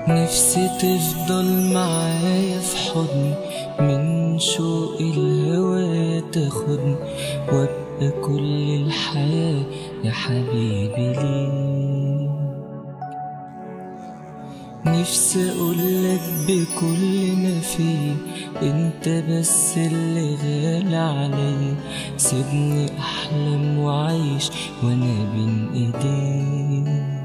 نفسي تفضل معايا في حضني، من شوق الهوى تاخدني، وابقى كل الحياة يا حبيبي ليك. نفسي اقولك بكل ما فيه انت بس اللي غالي عليا، سيبني احلم واعيش وانا بين ايديك.